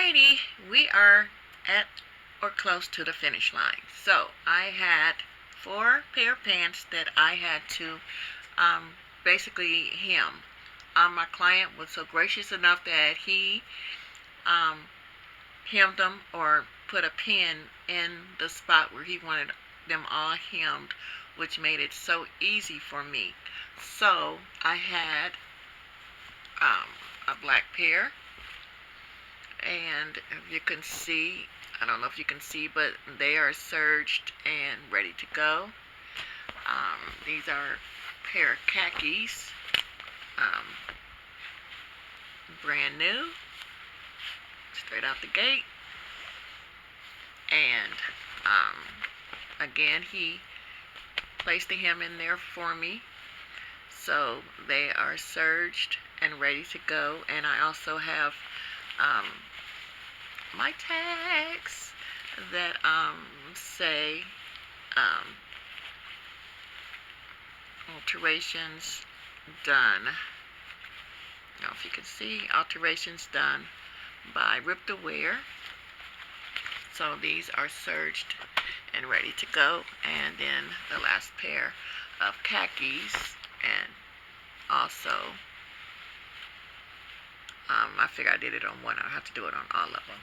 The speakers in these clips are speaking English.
Alrighty, we are at or close to the finish line. So I had 4 pair of pants that I had to um, basically hem. My client was so gracious enough that he um, hemmed them or put a pin in the spot where he wanted them all hemmed, which made it so easy for me. So I had a black pair, and if you can see, I don't know if you can see, but they are serged and ready to go. These are a pair of khakis, um, brand new, straight out the gate. And again, he placed the hem in there for me, so they are serged and ready to go. And I also have my tags that say alterations done. Now, if you can see, alterations done by Rip the Wear. So these are serged and ready to go. And then the last pair of khakis, and also I figure I did it on one. I don't have to do it on all of them.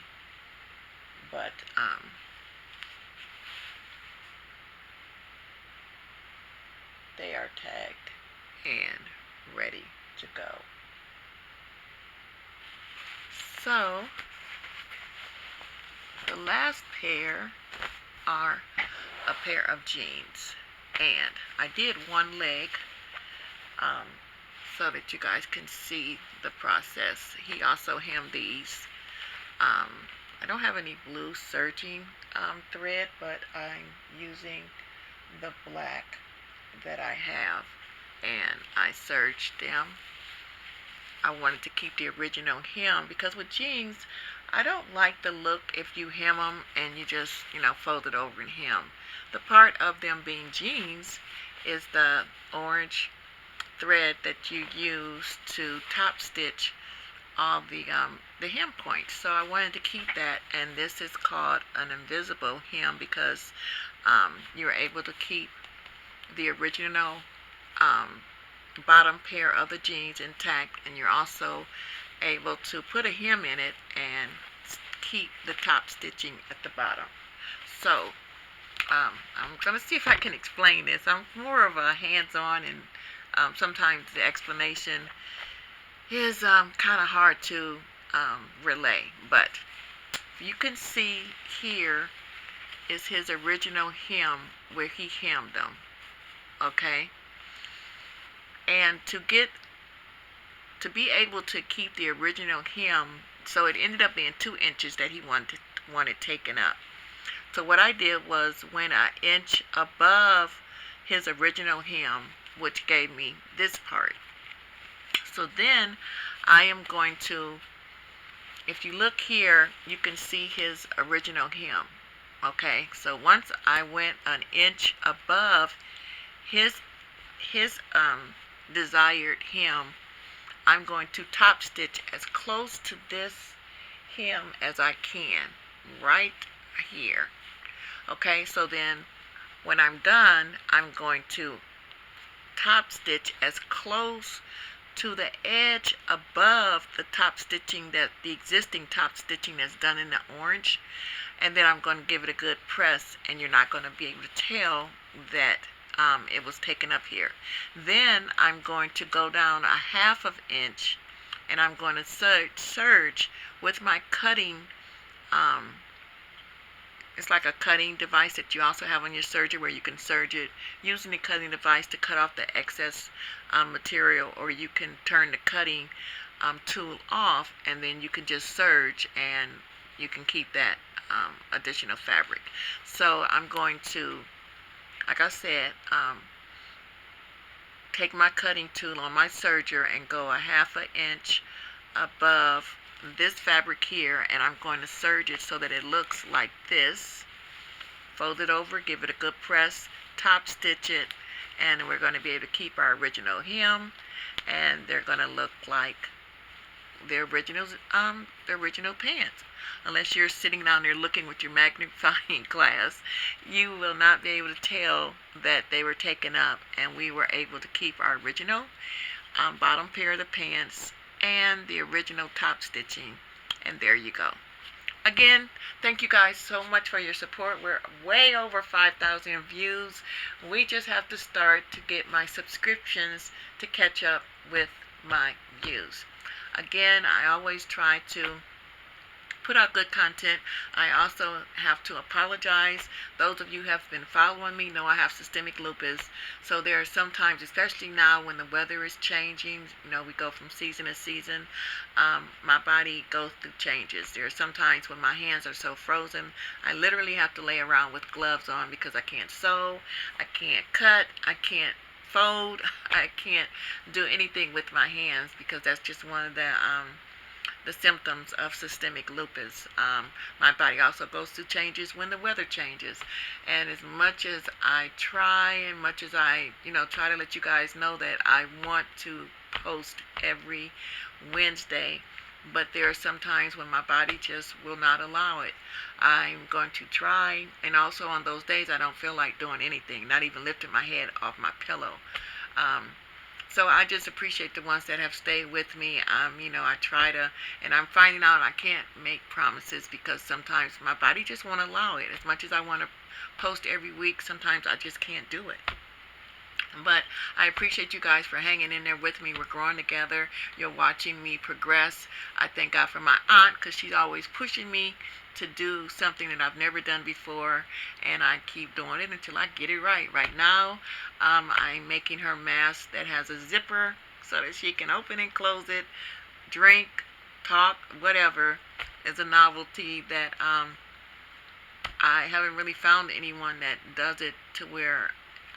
But they are tagged and ready to go. So the last pair are a pair of jeans, and I did one leg so that you guys can see the process. He also hemmed these. I don't have any blue serging thread, but I'm using the black that I have, and I serged them. I wanted to keep the original hem because with jeans, I don't like the look if you hem them and you just, fold it over and hem. The part of them being jeans is the orange thread that you use to top stitch all the hem points. So I wanted to keep that, and this is called an invisible hem because you're able to keep the original bottom pair of the jeans intact, and you're also able to put a hem in it and keep the top stitching at the bottom. So I'm going to see if I can explain this. I'm more of a hands-on, and sometimes the explanation is kind of hard to relay. But you can see here is his original hem where he hemmed them. Okay? And to be able to keep the original hem, so it ended up being 2 inches that he wanted taken up. So what I did was went an inch above his original hem, which gave me this part. So then I am going to, if you look here, you can see his original hem. Okay, so once I went an inch above his desired hem, I'm going to top stitch as close to this hem as I can, right here. Okay, so then when I'm done, I'm going to top stitch as close to the edge above the top stitching, that the existing top stitching that's done in the orange, and then I'm going to give it a good press, and you're not going to be able to tell that it was taken up here. Then I'm going to go down a 1/2 inch, and I'm going to serge with my cutting. It's like a cutting device that you also have on your serger, where you can serge it using the cutting device to cut off the excess material, or you can turn the cutting tool off, and then you can just serge, and you can keep that additional fabric. So I'm going to, like I said, take my cutting tool on my serger and go a 1/2 inch above this fabric here, and I'm going to serge it so that it looks like this. Fold it over, give it a good press, top stitch it, and we're going to be able to keep our original hem, and they're going to look like the original pants. Unless you're sitting down there looking with your magnifying glass, you will not be able to tell that they were taken up, and we were able to keep our original bottom pair of the pants and the original top stitching. And there you go. Again, thank you guys so much for your support. We're way over 5,000 views. We just have to start to get my subscriptions to catch up with my views. Again, I always try to put out good content. I also have to apologize. Those of you who have been following me know I have systemic lupus. So there are some times, especially now when the weather is changing, we go from season to season, my body goes through changes. There are some times when my hands are so frozen, I literally have to lay around with gloves on because I can't sew, I can't cut, I can't fold, I can't do anything with my hands because that's just one of the symptoms of systemic lupus. My body also goes through changes when the weather changes. And as much as I try, and much as I, try to let you guys know that I want to post every Wednesday, but there are some times when my body just will not allow it. I'm going to try, and also on those days I don't feel like doing anything, not even lifting my head off my pillow. So I just appreciate the ones that have stayed with me. I try to, and I'm finding out I can't make promises because sometimes my body just won't allow it. As much as I want to post every week, sometimes I just can't do it. But I appreciate you guys for hanging in there with me. We're growing together. You're watching me progress. I thank God for my aunt because she's always pushing me to do something that I've never done before, and I keep doing it until I get it right. Right now, I'm making her mask that has a zipper so that she can open and close it, drink, talk, whatever. Is a novelty that I haven't really found anyone that does it to where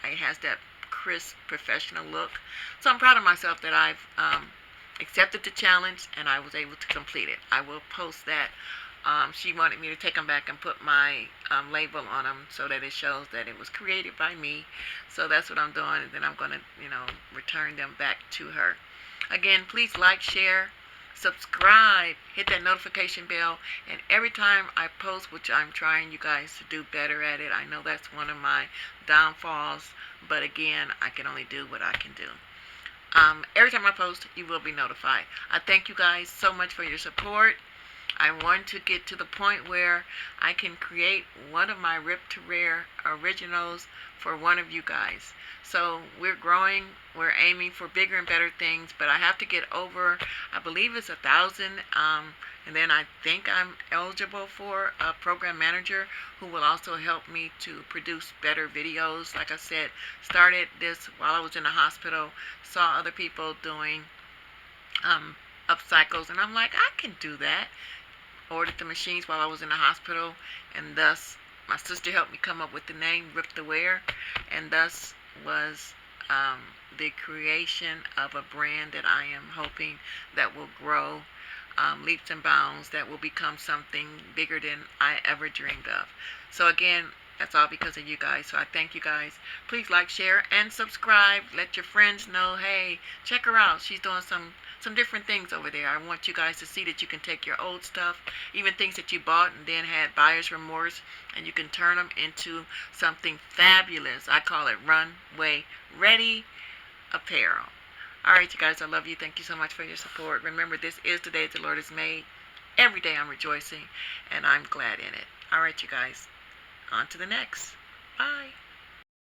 it has that crisp professional look. So I'm proud of myself that I've accepted the challenge and I was able to complete it. I will post that. She wanted me to take them back and put my label on them so that it shows that it was created by me. So that's what I'm doing, and then I'm going to, return them back to her. Again, please like, share, subscribe, hit that notification bell, and every time I post, which I'm trying you guys to do better at it, I know that's one of my downfalls, but again, I can only do what I can do. Every time I post, you will be notified. I thank you guys so much for your support. I want to get to the point where I can create one of my Rip to Rare originals for one of you guys. So we're growing, we're aiming for bigger and better things, but I have to get over, I believe it's 1,000, and then I think I'm eligible for a program manager who will also help me to produce better videos. Like I said, started this while I was in the hospital, saw other people doing upcycles, and I'm like, I can do that. Ordered the machines while I was in the hospital, and thus my sister helped me come up with the name Rip to Wear, and thus was the creation of a brand that I am hoping that will grow leaps and bounds, that will become something bigger than I ever dreamed of. So again, that's all because of you guys. So I thank you guys. Please like, share, and subscribe. Let your friends know, hey, check her out. She's doing some different things over there. I want you guys to see that you can take your old stuff, even things that you bought and then had buyer's remorse, and you can turn them into something fabulous. I call it runway ready apparel. All right, you guys, I love you. Thank you so much for your support. Remember, this is the day the Lord has made. Every day I'm rejoicing, and I'm glad in it. All right, you guys, on to the next. Bye.